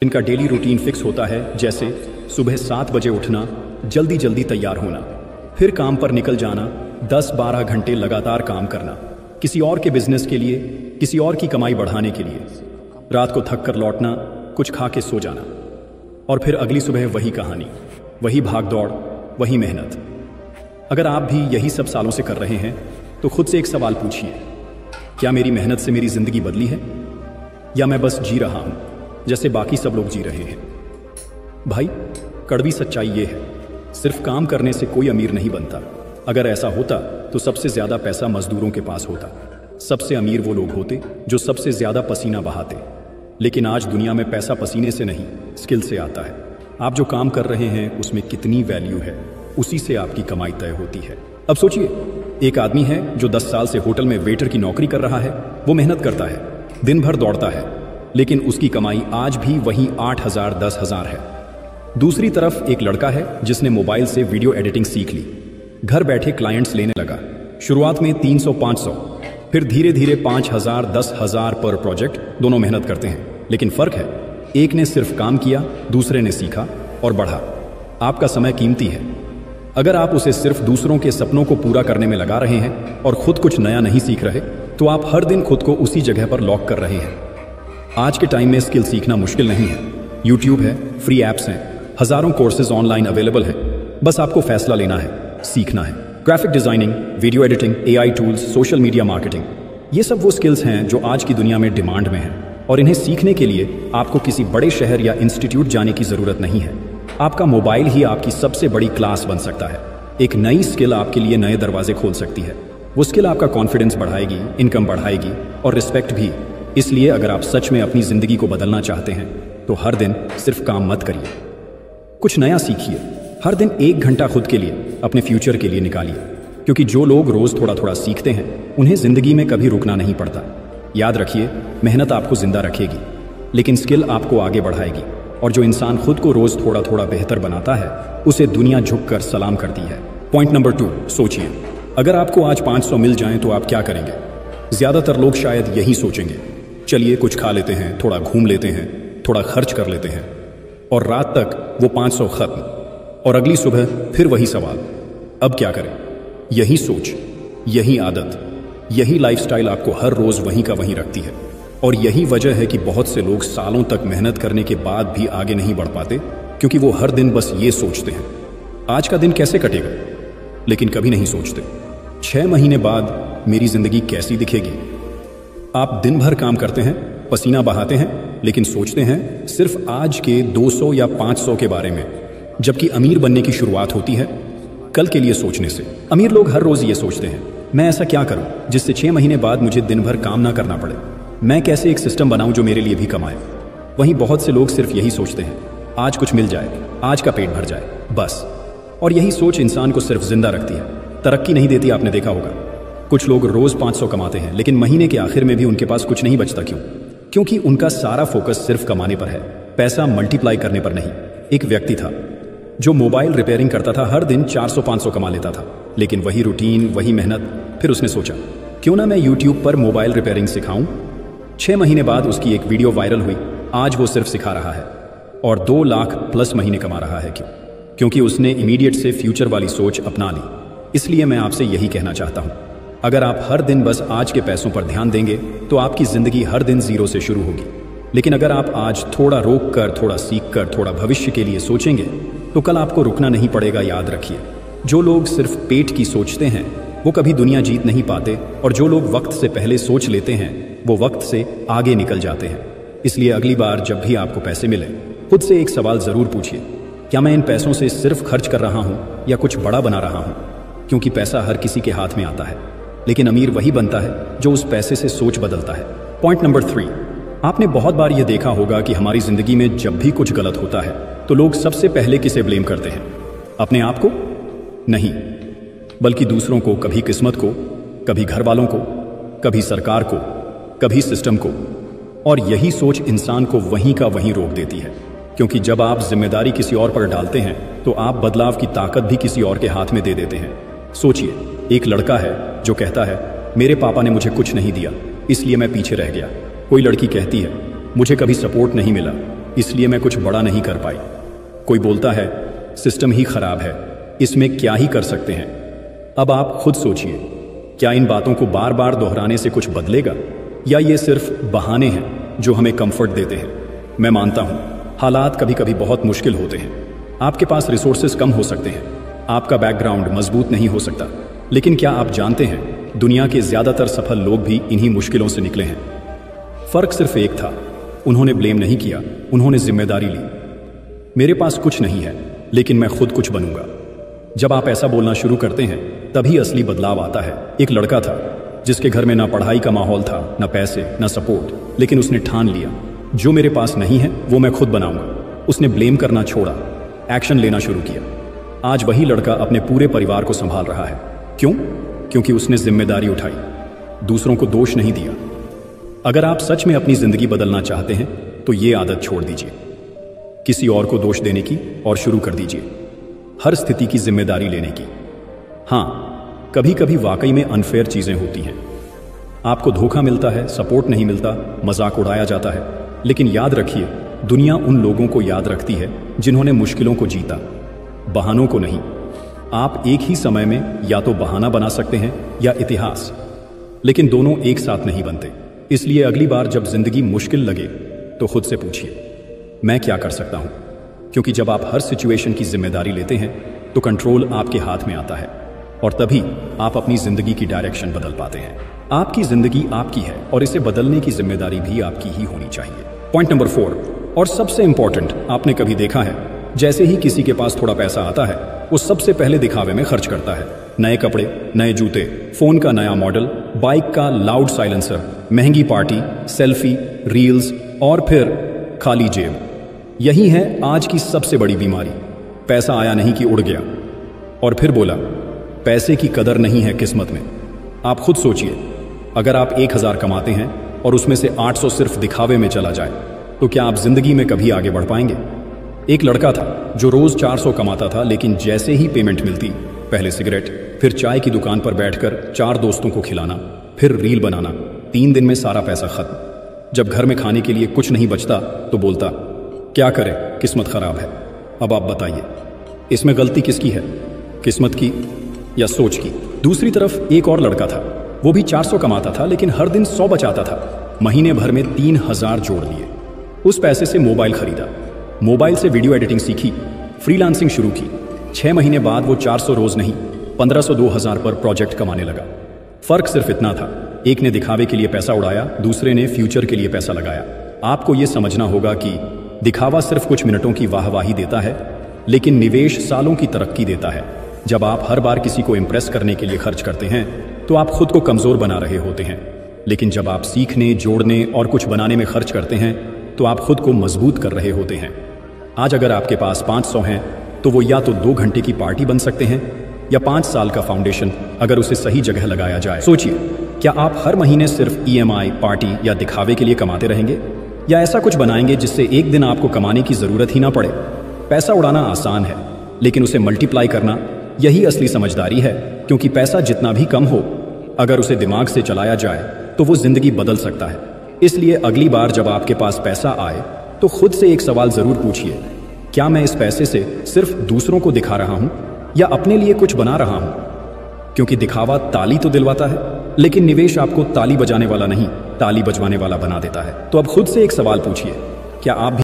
इनका daily routine fix होता है, जैसे सुबह 7 बजे उठना, जल्दी जल्दी तैयार होना, फिर काम पर निकल जाना, 10-12 घंटे लगातार काम करना, किसी और के बिजनेस के लिए, किसी और की कमाई बढ़ाने के लिए, रात को थक कर लौटना, कुछ खा के सो जाना, और फिर अगली सुबह वही कहानी, वही भाग दौड़, वही मेहनत। अगर आप भी यही सब सालों से कर रहे हैं तो खुद से एक सवाल पूछिए, क्या मेरी मेहनत से मेरी जिंदगी बदली है, या मैं बस जी रहा हूं जैसे बाकी सब लोग जी रहे हैं। भाई, कड़वी सच्चाई ये है, सिर्फ काम करने से कोई अमीर नहीं बनता। अगर ऐसा होता तो सबसे ज्यादा पैसा मजदूरों के पास होता, सबसे अमीर वो लोग होते जो सबसे ज्यादा पसीना बहाते। लेकिन आज दुनिया में पैसा पसीने से नहीं, स्किल से आता है। आप जो काम कर रहे हैं उसमें कितनी वैल्यू है, उसी से आपकी कमाई तय होती है। अब सोचिए, एक आदमी है जो 10 साल से होटल में वेटर की नौकरी कर रहा है। वो मेहनत करता है, दिन भर दौड़ता है, लेकिन उसकी कमाई आज भी वही 8,000 10,000 है। दूसरी तरफ एक लड़का है जिसने मोबाइल से वीडियो एडिटिंग सीख ली, घर बैठे क्लाइंट्स लेने लगा। शुरुआत में 300-500, फिर धीरे धीरे 5,000 10,000 पर प्रोजेक्ट। दोनों मेहनत करते हैं, लेकिन फर्क है, एक ने सिर्फ काम किया, दूसरे ने सीखा और बढ़ा। आपका समय कीमती है। अगर आप उसे सिर्फ दूसरों के सपनों को पूरा करने में लगा रहे हैं और खुद कुछ नया नहीं सीख रहे, तो आप हर दिन खुद को उसी जगह पर लॉक कर रहे हैं। आज के टाइम में स्किल सीखना मुश्किल नहीं है। यूट्यूब है, फ्री एप्स हैं, हजारों कोर्सेज ऑनलाइन अवेलेबल हैं। बस आपको फैसला लेना है, सीखना है। Graphic designing, video editing, AI tools, social media marketing, ये सब वो स्किल्स हैं जो आज की दुनिया में डिमांड में हैं। और इन्हें सीखने के लिए आपको किसी बड़े शहर या इंस्टीट्यूट जाने की जरूरत नहीं है। आपका मोबाइल ही आपकी सबसे बड़ी क्लास बन सकता है। एक नई स्किल आपके लिए नए दरवाजे खोल सकती है। वो स्किल आपका कॉन्फिडेंस बढ़ाएगी, इनकम बढ़ाएगी और रिस्पेक्ट भी। इसलिए अगर आप सच में अपनी जिंदगी को बदलना चाहते हैं तो हर दिन सिर्फ काम मत करिए, कुछ नया सीखिए। हर दिन 1 घंटा खुद के लिए, अपने फ्यूचर के लिए निकालिए, क्योंकि जो लोग रोज थोड़ा थोड़ा सीखते हैं उन्हें जिंदगी में कभी रुकना नहीं पड़ता। याद रखिए, मेहनत आपको जिंदा रखेगी, लेकिन स्किल आपको आगे बढ़ाएगी। और जो इंसान खुद को रोज थोड़ा थोड़ा बेहतर बनाता है, उसे दुनिया झुककर सलाम करती है। पॉइंट नंबर 2, सोचिए, अगर आपको आज 500 मिल जाएं तो आप क्या करेंगे? ज्यादातर लोग शायद यही सोचेंगे, चलिए कुछ खा लेते हैं, थोड़ा घूम लेते हैं, थोड़ा खर्च कर लेते हैं, और रात तक वो 500 खत्म, और अगली सुबह फिर वही सवाल, अब क्या करें? यही सोच, यही आदत, यही लाइफस्टाइल आपको हर रोज वहीं का वहीं रखती है। और यही वजह है कि बहुत से लोग सालों तक मेहनत करने के बाद भी आगे नहीं बढ़ पाते, क्योंकि वो हर दिन बस ये सोचते हैं, आज का दिन कैसे कटेगा, लेकिन कभी नहीं सोचते 6 महीने बाद मेरी जिंदगी कैसी दिखेगी। आप दिन भर काम करते हैं, पसीना बहाते हैं, लेकिन सोचते हैं सिर्फ आज के 200 या 500 के बारे में, जबकि अमीर बनने की शुरुआत होती है कल के लिए सोचने से। अमीर लोग हर रोज ये सोचते हैं, मैं ऐसा क्या करूं जिससे 6 महीने बाद मुझे दिन भर काम ना करना पड़े, मैं कैसे एक सिस्टम बनाऊं जो मेरे लिए भी कमाए। वहीं बहुत से लोग सिर्फ यही सोचते हैं, आज कुछ मिल जाए, आज का पेट भर जाए, बस। और यही सोच इंसान को सिर्फ जिंदा रखती है, तरक्की नहीं देती। आपने देखा होगा, कुछ लोग रोज 500 कमाते हैं, लेकिन महीने के आखिर में भी उनके पास कुछ नहीं बचता। क्यों? क्योंकि उनका सारा फोकस सिर्फ कमाने पर है, पैसा मल्टीप्लाई करने पर नहीं। एक व्यक्ति था जो मोबाइल रिपेयरिंग करता था, हर दिन 400-500 कमा लेता था, लेकिन वही रूटीन, वही मेहनत। फिर उसने सोचा, क्यों ना मैं यूट्यूब पर मोबाइल रिपेयरिंग सिखाऊं। 6 महीने बाद उसकी एक वीडियो वायरल हुई। आज वो सिर्फ सिखा रहा है और 2 लाख प्लस महीने कमा रहा है। क्यों? क्योंकि उसने इमीडिएट से फ्यूचर वाली सोच अपना ली। इसलिए मैं आपसे यही कहना चाहता हूं, अगर आप हर दिन बस आज के पैसों पर ध्यान देंगे तो आपकी जिंदगी हर दिन 0 से शुरू होगी। लेकिन अगर आप आज थोड़ा रोक कर, थोड़ा सीख कर, थोड़ा भविष्य के लिए सोचेंगे तो कल आपको रुकना नहीं पड़ेगा। याद रखिए, जो लोग सिर्फ पेट की सोचते हैं वो कभी दुनिया जीत नहीं पाते, और जो लोग वक्त से पहले सोच लेते हैं वो वक्त से आगे निकल जाते हैं। इसलिए अगली बार जब भी आपको पैसे मिले, खुद से एक सवाल जरूर पूछिए, क्या मैं इन पैसों से सिर्फ खर्च कर रहा हूं या कुछ बड़ा बना रहा हूं? क्योंकि पैसा हर किसी के हाथ में आता है, लेकिन अमीर वही बनता है जो उस पैसे से सोच बदलता है। पॉइंट नंबर 3, आपने बहुत बार यह देखा होगा कि हमारी जिंदगी में जब भी कुछ गलत होता है तो लोग सबसे पहले किसे ब्लेम करते हैं? अपने आप को? नहीं, बल्कि दूसरों को। कभी किस्मत को, कभी घर वालों को, कभी सरकार को, कभी सिस्टम को। और यही सोच इंसान को वहीं का वहीं रोक देती है, क्योंकि जब आप जिम्मेदारी किसी और पर डालते हैं तो आप बदलाव की ताकत भी किसी और के हाथ में दे देते हैं। सोचिए, एक लड़का है जो कहता है, मेरे पापा ने मुझे कुछ नहीं दिया इसलिए मैं पीछे रह गया। कोई लड़की कहती है, मुझे कभी सपोर्ट नहीं मिला इसलिए मैं कुछ बड़ा नहीं कर पाई। कोई बोलता है सिस्टम ही खराब है, इसमें क्या ही कर सकते हैं। अब आप खुद सोचिए, क्या इन बातों को बार बार दोहराने से कुछ बदलेगा, या ये सिर्फ बहाने हैं जो हमें कंफर्ट देते हैं। मैं मानता हूं हालात कभी कभी बहुत मुश्किल होते हैं। आपके पास रिसोर्सेज कम हो सकते हैं, आपका बैकग्राउंड मजबूत नहीं हो सकता, लेकिन क्या आप जानते हैं दुनिया के ज्यादातर सफल लोग भी इन्हीं मुश्किलों से निकले हैं। फर्क सिर्फ एक था, उन्होंने ब्लेम नहीं किया, उन्होंने जिम्मेदारी ली। मेरे पास कुछ नहीं है, लेकिन मैं खुद कुछ बनूंगा। जब आप ऐसा बोलना शुरू करते हैं तभी असली बदलाव आता है। एक लड़का था जिसके घर में ना पढ़ाई का माहौल था, ना पैसे, ना सपोर्ट, लेकिन उसने ठान लिया जो मेरे पास नहीं है वो मैं खुद बनाऊंगा। उसने ब्लेम करना छोड़ा, एक्शन लेना शुरू किया। आज वही लड़का अपने पूरे परिवार को संभाल रहा है। क्यों? क्योंकि उसने जिम्मेदारी उठाई, दूसरों को दोष नहीं दिया। अगर आप सच में अपनी जिंदगी बदलना चाहते हैं तो ये आदत छोड़ दीजिए किसी और को दोष देने की, और शुरू कर दीजिए हर स्थिति की जिम्मेदारी लेने की। हाँ, कभी कभी वाकई में अनफेयर चीजें होती हैं, आपको धोखा मिलता है, सपोर्ट नहीं मिलता, मजाक उड़ाया जाता है, लेकिन याद रखिए दुनिया उन लोगों को याद रखती है जिन्होंने मुश्किलों को जीता, बहानों को नहीं। आप एक ही समय में या तो बहाना बना सकते हैं या इतिहास, लेकिन दोनों एक साथ नहीं बनते। इसलिए अगली बार जब जिंदगी मुश्किल लगे तो खुद से पूछिए मैं क्या कर सकता हूं, क्योंकि जब आप हर सिचुएशन की जिम्मेदारी लेते हैं तो कंट्रोल आपके हाथ में आता है, और तभी आप अपनी जिंदगी की डायरेक्शन बदल पाते हैं। आपकी जिंदगी आपकी है और इसे बदलने की जिम्मेदारी भी आपकी ही होनी चाहिए। पॉइंट नंबर 4, और सबसे इंपॉर्टेंट, आपने कभी देखा है जैसे ही किसी के पास थोड़ा पैसा आता है वो सबसे पहले दिखावे में खर्च करता है। नए कपड़े, नए जूते, फोन का नया मॉडल, बाइक का लाउड साइलेंसर, महंगी पार्टी, सेल्फी, रील्स, और फिर खाली जेब। यही है आज की सबसे बड़ी बीमारी। पैसा आया नहीं कि उड़ गया, और फिर बोला पैसे की कदर नहीं है किस्मत में। आप खुद सोचिए, अगर आप 1000 कमाते हैं और उसमें से 800 सिर्फ दिखावे में चला जाए तो क्या आप जिंदगी में कभी आगे बढ़ पाएंगे? एक लड़का था जो रोज 400 कमाता था, लेकिन जैसे ही पेमेंट मिलती पहले सिगरेट, फिर चाय की दुकान पर बैठकर 4 दोस्तों को खिलाना, फिर रील बनाना। 3 दिन में सारा पैसा खत्म। जब घर में खाने के लिए कुछ नहीं बचता तो बोलता क्या करें, किस्मत खराब है। अब आप बताइए इसमें गलती किसकी है, किस्मत की या सोच की? दूसरी तरफ एक और लड़का था, वो भी 400 कमाता था लेकिन हर दिन 100 बचाता था। महीने भर में 3000 जोड़ लिए। उस पैसे से मोबाइल खरीदा, मोबाइल से वीडियो एडिटिंग सीखी, फ्रीलांसिंग शुरू की। 6 महीने बाद वो 400 रोज नहीं 1500-2000 पर प्रोजेक्ट कमाने लगा। फर्क सिर्फ इतना था, एक ने दिखावे के लिए पैसा उड़ाया, दूसरे ने फ्यूचर के लिए पैसा लगाया। आपको यह समझना होगा कि दिखावा सिर्फ कुछ मिनटों की वाहवाही देता है, लेकिन निवेश सालों की तरक्की देता है। जब आप हर बार किसी को इंप्रेस करने के लिए खर्च करते हैं तो आप खुद को कमजोर बना रहे होते हैं, लेकिन जब आप सीखने, जोड़ने और कुछ बनाने में खर्च करते हैं तो आप खुद को मजबूत कर रहे होते हैं। आज अगर आपके पास 500 हैं तो वो या तो 2 घंटे की पार्टी बन सकते हैं या 5 साल का फाउंडेशन, अगर उसे सही जगह लगाया जाए। सोचिए, क्या आप हर महीने सिर्फ EMI, पार्टी या दिखावे के लिए कमाते रहेंगे, या ऐसा कुछ बनाएंगे जिससे एक दिन आपको कमाने की जरूरत ही ना पड़े? पैसा उड़ाना आसान है, लेकिन उसे मल्टीप्लाई करना यही असली समझदारी है, क्योंकि पैसा जितना भी कम हो, अगर उसे दिमाग से चलाया जाए तो वो जिंदगी बदल सकता है। इसलिए अगली बार जब आपके पास पैसा आए तो खुद से एक सवाल जरूर पूछिए, क्या मैं इस पैसे से सिर्फ दूसरों को दिखा रहा हूं या अपने लिए कुछ बना रहा हूं? क्योंकि दिखावा ताली तो दिलवाता है, लेकिन निवेश आपको ताली बजाने वाला नहीं, ताली बजवाने वाला बना देता है। तो अब खुद से एक सवाल पूछिए, क्या आप भी